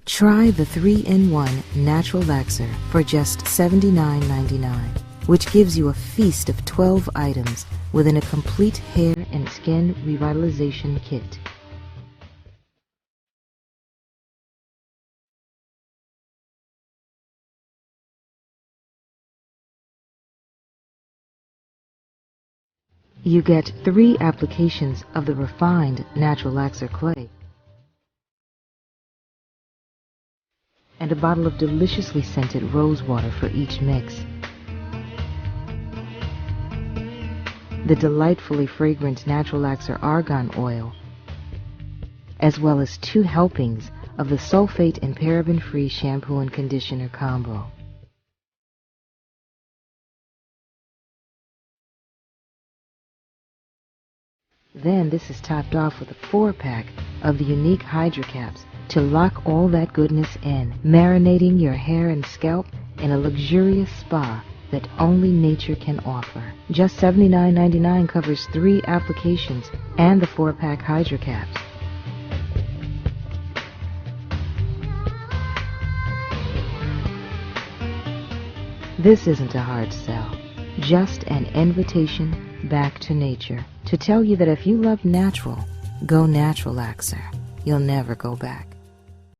Try the 3-in-1 Natural Laxer for just $79.99, which gives you a feast of 12 items within a complete hair and skin revitalization kit. You get 3 applications of the refined Natural Laxer clay and a bottle of deliciously scented rose water for each mix. The delightfully fragrant Natural Laxer argan oil, as well as 2 helpings of the sulfate and paraben-free shampoo and conditioner combo. Then this is topped off with a 4-pack of the unique Hydra Caps to lock all that goodness in, marinating your hair and scalp in a luxurious spa that only nature can offer. Just $79.99 covers 3 applications and the 4-pack Hydra Caps. This isn't a hard sell, just an invitation back to nature to tell you that if you love natural, go Natural Laxer. You'll never go back.